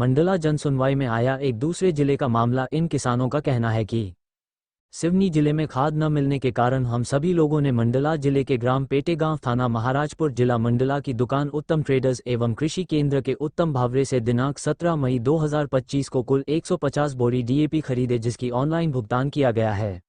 मंडला जन सुनवाई में आया एक दूसरे जिले का मामला। इन किसानों का कहना है कि सिवनी जिले में खाद न मिलने के कारण हम सभी लोगों ने मंडला जिले के ग्राम पेटेगांव थाना महाराजपुर जिला मंडला की दुकान उत्तम ट्रेडर्स एवं कृषि केंद्र के उत्तम भावरे से दिनांक 17 मई 2025 को कुल 150 बोरी डीएपी खरीदे, जिसकी ऑनलाइन भुगतान किया गया है।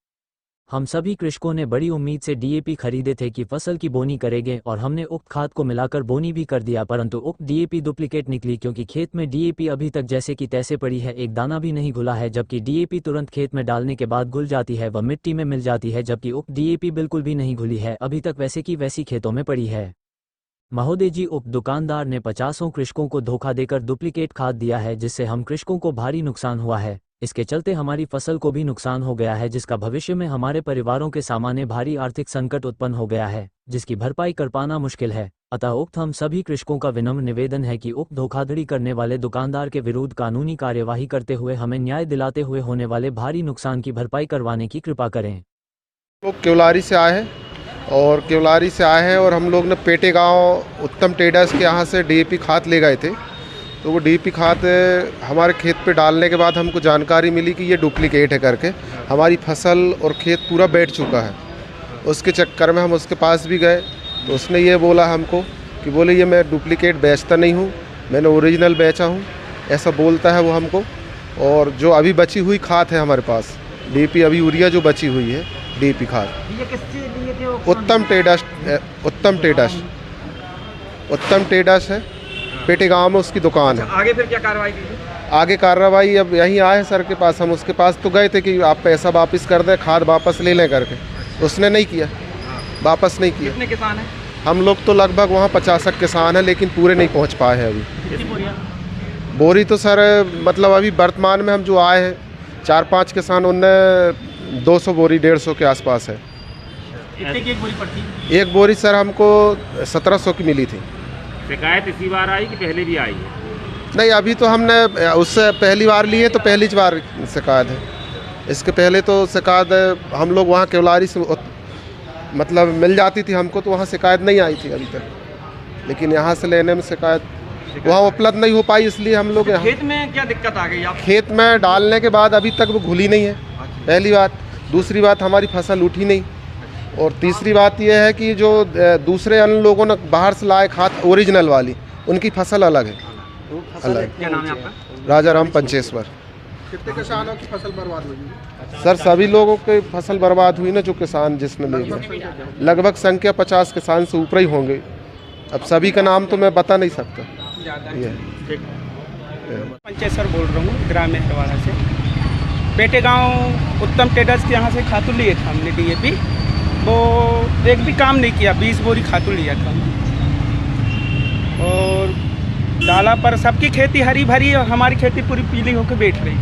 हम सभी कृषकों ने बड़ी उम्मीद से डीएपी खरीदे थे कि फसल की बोनी करेंगे और हमने उक्त खाद को मिलाकर बोनी भी कर दिया, परंतु उक्त डीएपी डुप्लीकेट निकली, क्योंकि खेत में डीएपी अभी तक जैसे की तैसे पड़ी है, एक दाना भी नहीं घुला है। जबकि डीएपी तुरंत खेत में डालने के बाद घुल जाती है व मिट्टी में मिल जाती है, जबकि उक्त डीएपी बिल्कुल भी नहीं घुली है, अभी तक वैसे की वैसी खेतों में पड़ी है। महोदय जी, उक्त दुकानदार ने 50 कृषकों को धोखा देकर डुप्लीकेट खाद दिया है, जिससे हम कृषकों को भारी नुकसान हुआ है। इसके चलते हमारी फसल को भी नुकसान हो गया है, जिसका भविष्य में हमारे परिवारों के सामने भारी आर्थिक संकट उत्पन्न हो गया है, जिसकी भरपाई कर पाना मुश्किल है। अतः उक्त हम सभी कृषकों का विनम्र निवेदन है कि उक्त धोखाधड़ी करने वाले दुकानदार के विरुद्ध कानूनी कार्यवाही करते हुए हमें न्याय दिलाते हुए होने वाले भारी नुकसान की भरपाई करवाने की कृपा करें। लोग केवलारी से आए हैं और हम लोग ने पेटेगांव उत्तम ट्रेडर्स के यहाँ से डीएपी खाद ले गए थे। तो वो डीएपी खाद हमारे खेत पे डालने के बाद हमको जानकारी मिली कि ये डुप्लीकेट है करके। हमारी फसल और खेत पूरा बैठ चुका है। उसके चक्कर में हम उसके पास भी गए तो उसने ये बोला हमको कि बोले ये मैं डुप्लीकेट बेचता नहीं हूँ, मैंने ओरिजिनल बेचा हूँ, ऐसा बोलता है वो हमको। और जो अभी बची हुई खाद है हमारे पास डीएपी, अभी यूरिया जो बची हुई है डीएपी खाद, उत्तम ट्रेडर्स है, पेटेगांव में उसकी दुकान है। आगे फिर क्या कार्रवाई की? आगे कार्रवाई अब यहीं आए सर के पास। हम उसके पास तो गए थे कि आप पैसा वापस कर दें, खाद वापस ले लें करके। उसने नहीं किया, वापस नहीं किया। कितने किसान हैं? हम लोग तो लगभग वहाँ 50 किसान हैं, लेकिन पूरे नहीं पहुँच पाए हैं अभी। बोरी तो सर मतलब अभी वर्तमान में हम जो आए हैं 4-5 किसान, उनने 200 बोरी 150 के आसपास है। कितने की एक बोरी पड़ती? एक बोरी सर हमको 1700 की मिली थी। शिकायत इसी बार आई कि पहले भी आई है? नहीं, अभी तो हमने उससे पहली बार लिए तो पहली बार शिकायत है। इसके पहले तो शिकायत हम लोग वहाँ केवलारी से मतलब मिल जाती थी हमको, तो वहाँ शिकायत नहीं आई थी अभी तक। लेकिन यहाँ से लेने में शिकायत वहाँ उपलब्ध नहीं हो पाई, इसलिए हम लोग खेत में क्या दिक्कत आ गई आप? खेत में डालने के बाद अभी तक वो घुली नहीं है, पहली बात। दूसरी बात, हमारी फसल उठी नहीं। और तीसरी बात यह है कि जो दूसरे अन्य लोगों ने बाहर से लाए खाद ओरिजिनल वाली, उनकी फसल अलग है। अलग। क्या नाम है आपका? राजा राम पंचेश्वर। कितने किसानों की फसल बर्बाद हुई? सर सभी लोगों की फसल बर्बाद हुई ना, जो किसान जिसमें ले गए। लगभग संख्या 50 किसान से ऊपर ही होंगे। अब सभी का नाम तो मैं बता नहीं सकता। पंचेश्वर बोल रहा हूँ, ग्राम मेहरवाड़ा से। पेटेगांव उत्तम ट्रेडर्स के यहाँ से खातू लिए था हमने डीएपी। वो एक भी काम नहीं किया, 20 बोरी खातू लिया था और डाला, पर सबकी खेती हरी भरी और हमारी खेती पूरी पीली होकर बैठ रही।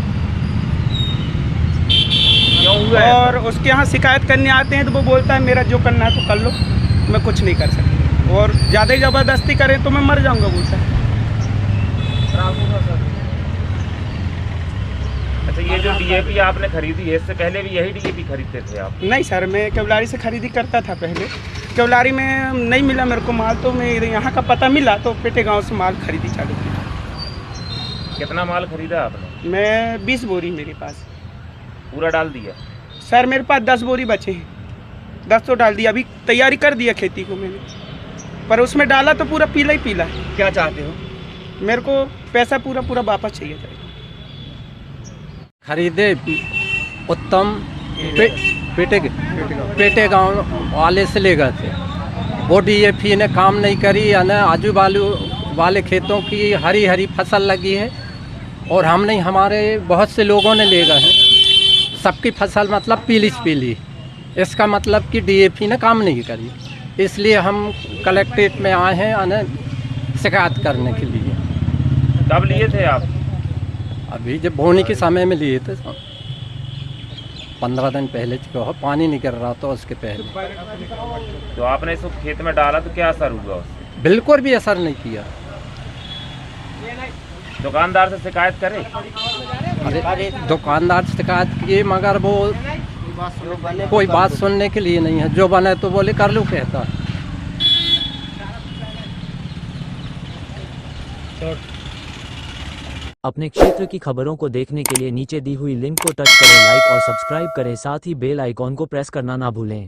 और उसके यहाँ शिकायत करने आते हैं तो वो बोलता है मेरा जो करना है तो कर लो, मैं कुछ नहीं कर सकता। और ज़्यादा ज़बरदस्ती करें तो मैं मर जाऊँगा बोलता है। अच्छा, ये जो डीएपी आपने खरीदी है, इससे पहले भी यही डीएपी खरीदते थे आप? नहीं सर, मैं केवलारी से खरीदी करता था पहले। केवलारी में नहीं मिला मेरे को माल, तो मैं यहाँ का पता मिला तो पेटेगांव से माल खरीदी चालू की। कितना माल खरीदा आपने? मैं 20 बोरी मेरे पास। पूरा डाल दिया? सर मेरे पास 10 बोरी बचे हैं, 10 तो डाल दिया। अभी तैयारी कर दिया खेती को मैंने, पर उसमें डाला तो पूरा पीला ही पीला है। क्या चाहते हो? मेरे को पैसा पूरा वापस चाहिए था। खरीदे उत्तम पेटेगांव वाले से ले गए थे। वो डीएपी ने काम नहीं करी, यानी आजू बाजू वाले खेतों की हरी हरी फसल लगी है और हम नहीं, हमारे बहुत से लोगों ने ले गए हैं। सबकी फसल मतलब पीली। इसका मतलब कि डीएपी ने काम नहीं करी। इसलिए हम कलेक्ट्रेट में आए हैं यानी शिकायत करने के लिए। कब लिए थे आप? अभी जब बोनी के समय में लिए थे, 15 दिन पहले हो, पानी नहीं गिर रहा था उसके पहले। तो आपने इसको खेत में डाला तो क्या असर हुआ उससे? बिल्कुल भी असर नहीं किया। दुकानदार से शिकायत करें? अरे दुकानदार से शिकायत किए, मगर वो कोई बात सुनने के लिए नहीं है। जो बने तो बोले कर लो कहता है। अपने क्षेत्र की खबरों को देखने के लिए नीचे दी हुई लिंक को टच करें, लाइक और सब्सक्राइब करें, साथ ही बेल आइकॉन को प्रेस करना ना भूलें।